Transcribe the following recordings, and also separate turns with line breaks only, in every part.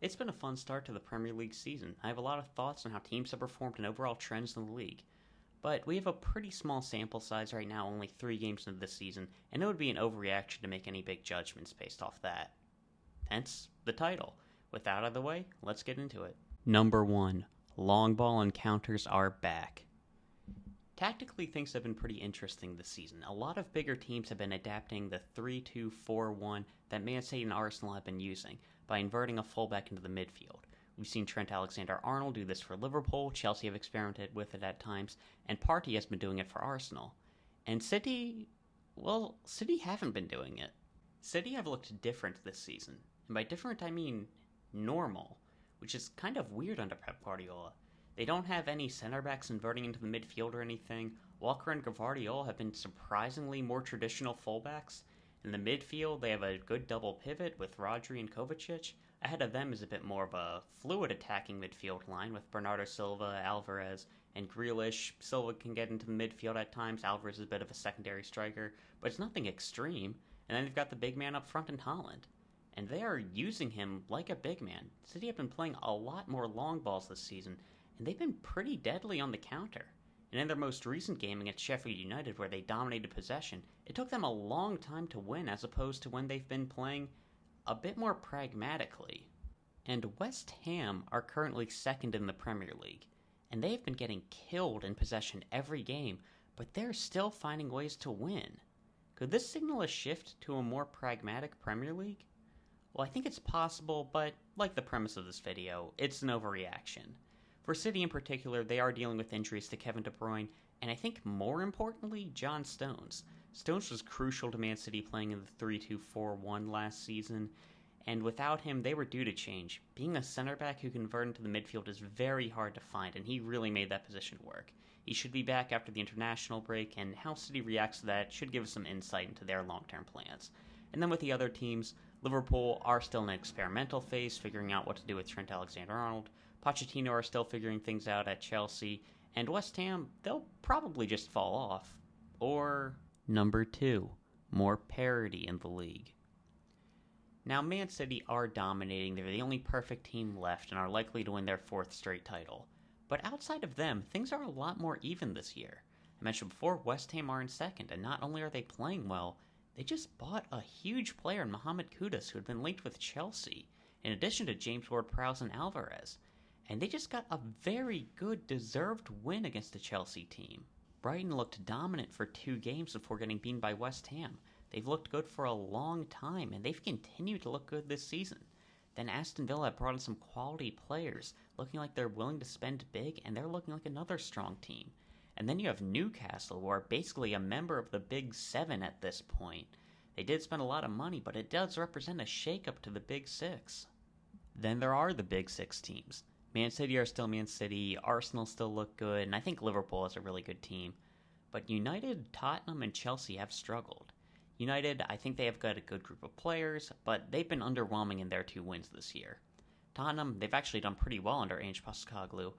It's been a fun start to the Premier League season. I have a lot of thoughts on how teams have performed and overall trends in the league. But we have a pretty small sample size right now, only 3 games into this season, and it would be an overreaction to make any big judgments based off that. Hence, the title. With that out of the way, let's get into it. Number 1. Long ball encounters are back. Tactically, things have been pretty interesting this season. A lot of bigger teams have been adapting the 3-2-4-1 that Man City and Arsenal have been using by inverting a fullback into the midfield. We've seen Trent Alexander-Arnold do this for Liverpool, Chelsea have experimented with it at times, and Partey has been doing it for Arsenal. And City haven't been doing it. City have looked different this season. And by different, I mean normal, which is kind of weird under Pep Guardiola. They don't have any center backs inverting into the midfield or anything. Walker and Guardiola have been surprisingly more traditional fullbacks. In the midfield, they have a good double pivot with Rodri and Kovacic. Ahead of them is a bit more of a fluid attacking midfield line with Bernardo Silva, Alvarez, and Grealish. Silva can get into the midfield at times. Alvarez is a bit of a secondary striker, but it's nothing extreme. And then they've got the big man up front in Haaland. And they are using him like a big man. City have been playing a lot more long balls this season, and they've been pretty deadly on the counter. And in their most recent game against Sheffield United, where they dominated possession, it took them a long time to win as opposed to when they've been playing a bit more pragmatically. And West Ham are currently second in the Premier League, and they've been getting killed in possession every game, but they're still finding ways to win. Could this signal a shift to a more pragmatic Premier League? Well, I think it's possible, but like the premise of this video, it's an overreaction. For City in particular, they are dealing with injuries to Kevin De Bruyne, and I think more importantly, John Stones. Stones was crucial to Man City playing in the 3-2-4-1 last season, and without him, they were due to change. Being a center back who can convert into the midfield is very hard to find, and he really made that position work. He should be back after the international break, and how City reacts to that should give us some insight into their long-term plans. And then with the other teams, Liverpool are still in an experimental phase, figuring out what to do with Trent Alexander-Arnold. Pochettino are still figuring things out at Chelsea, and West Ham, they'll probably just fall off. Or number 2, more parity in the league. Now, Man City are dominating. They're the only perfect team left and are likely to win their 4th straight title. But outside of them, things are a lot more even this year. I mentioned before, West Ham are in second, and not only are they playing well, they just bought a huge player in Mohamed Kudus who had been linked with Chelsea, in addition to James Ward-Prowse and Alvarez. And they just got a very good, deserved win against the Chelsea team. Brighton looked dominant for 2 games before getting beaten by West Ham. They've looked good for a long time, and they've continued to look good this season. Then Aston Villa brought in some quality players, looking like they're willing to spend big, and they're looking like another strong team. And then you have Newcastle, who are basically a member of the Big 7 at this point. They did spend a lot of money, but it does represent a shakeup to the Big 6. Then there are the Big 6 teams. Man City are still Man City, Arsenal still look good, and I think Liverpool is a really good team. But United, Tottenham, and Chelsea have struggled. United, I think they have got a good group of players, but they've been underwhelming in their 2 wins this year. Tottenham, they've actually done pretty well under Ange Postecoglou,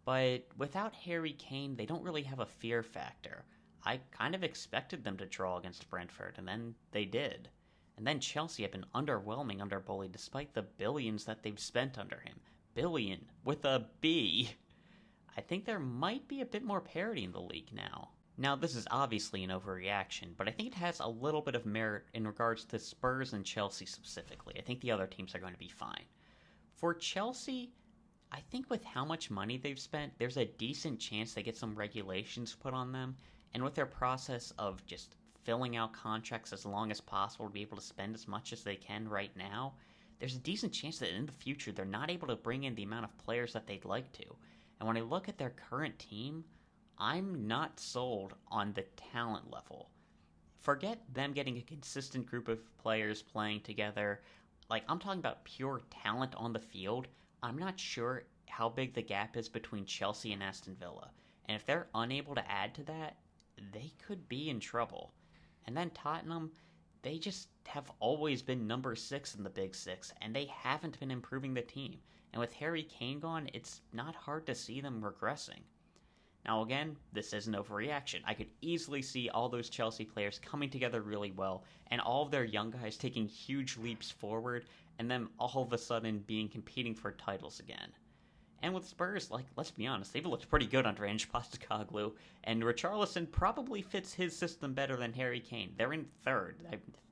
but without Harry Kane, they don't really have a fear factor. I kind of expected them to draw against Brentford, and then they did. And then Chelsea have been underwhelming under Bully despite the billions that they've spent under him. Billion with a B. I think there might be a bit more parity in the league now. Now, this is obviously an overreaction, but I think it has a little bit of merit in regards to Spurs and Chelsea specifically. I think the other teams are going to be fine. For Chelsea, I think with how much money they've spent, there's a decent chance they get some regulations put on them, and with their process of just filling out contracts as long as possible to be able to spend as much as they can right now, there's a decent chance that in the future they're not able to bring in the amount of players that they'd like to. And when I look at their current team, I'm not sold on the talent level. Forget them getting a consistent group of players playing together. Like, I'm talking about pure talent on the field. I'm not sure how big the gap is between Chelsea and Aston Villa. And if they're unable to add to that, they could be in trouble. And then Tottenham, they just have always been number 6 in the Big 6, and they haven't been improving the team. And with Harry Kane gone, it's not hard to see them regressing. Now again, this is an overreaction. I could easily see all those Chelsea players coming together really well, and all of their young guys taking huge leaps forward, and then all of a sudden being competing for titles again. And with Spurs, let's be honest, they've looked pretty good under Ange Postecoglou, and Richarlison probably fits his system better than Harry Kane. They're in third.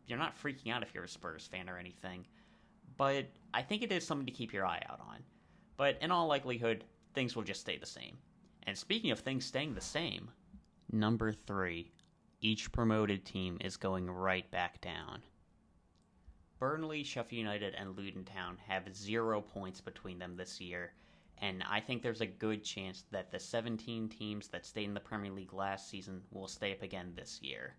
You're not freaking out if you're a Spurs fan or anything, but I think it is something to keep your eye out on. But in all likelihood, things will just stay the same. And speaking of things staying the same, number 3, each promoted team is going right back down. Burnley, Sheffield United, and Luton Town have 0 points between them this year, and I think there's a good chance that the 17 teams that stayed in the Premier League last season will stay up again this year.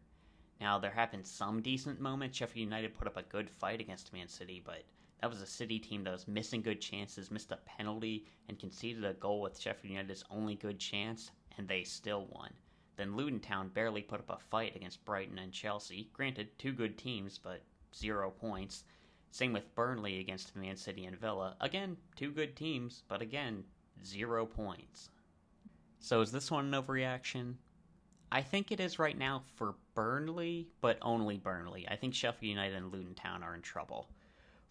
Now, there have been some decent moments. Sheffield United put up a good fight against Man City, but that was a City team that was missing good chances, missed a penalty, and conceded a goal with Sheffield United's only good chance, and they still won. Then Luton Town barely put up a fight against Brighton and Chelsea. Granted, 2 good teams, but 0 points. Same with Burnley against Man City and Villa. Again, 2 good teams, but again, 0 points. So is this one an overreaction? I think it is right now for Burnley, but only Burnley. I think Sheffield United and Luton Town are in trouble.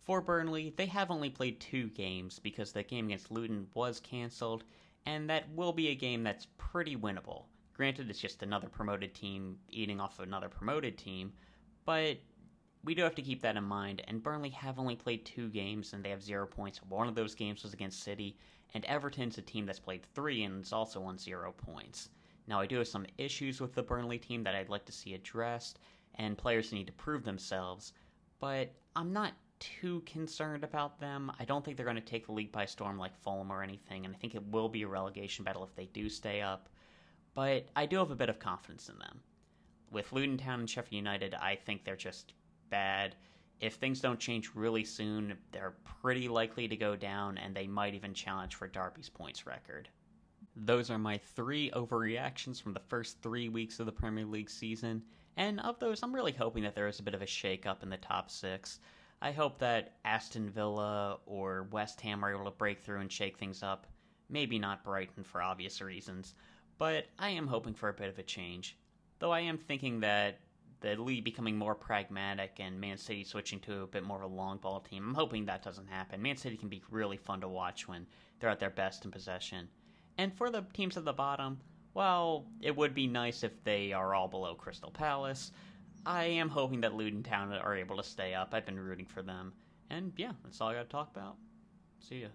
For Burnley, they have only played 2 games because the game against Luton was cancelled, and that will be a game that's pretty winnable. Granted, it's just another promoted team eating off of another promoted team, but we do have to keep that in mind, and Burnley have only played 2 games, and they have 0 points. One of those games was against City, and Everton's a team that's played 3 and is also on 0 points. Now, I do have some issues with the Burnley team that I'd like to see addressed, and players need to prove themselves, but I'm not too concerned about them. I don't think they're going to take the league by storm like Fulham or anything, and I think it will be a relegation battle if they do stay up, but I do have a bit of confidence in them. With Luton Town and Sheffield United, I think they're just bad. If things don't change really soon, they're pretty likely to go down, and they might even challenge for Derby's points record. Those are my 3 overreactions from the first 3 weeks of the Premier League season, and of those, I'm really hoping that there is a bit of a shake-up in the top 6. I hope that Aston Villa or West Ham are able to break through and shake things up. Maybe not Brighton for obvious reasons, but I am hoping for a bit of a change. Though I am thinking that the league becoming more pragmatic and Man City switching to a bit more of a long ball team, I'm hoping that doesn't happen. Man City can be really fun to watch when they're at their best in possession. And for the teams at the bottom, well, it would be nice if they are all below Crystal Palace. I am hoping that Luton Town are able to stay up. I've been rooting for them. And yeah, that's all I got to talk about. See ya.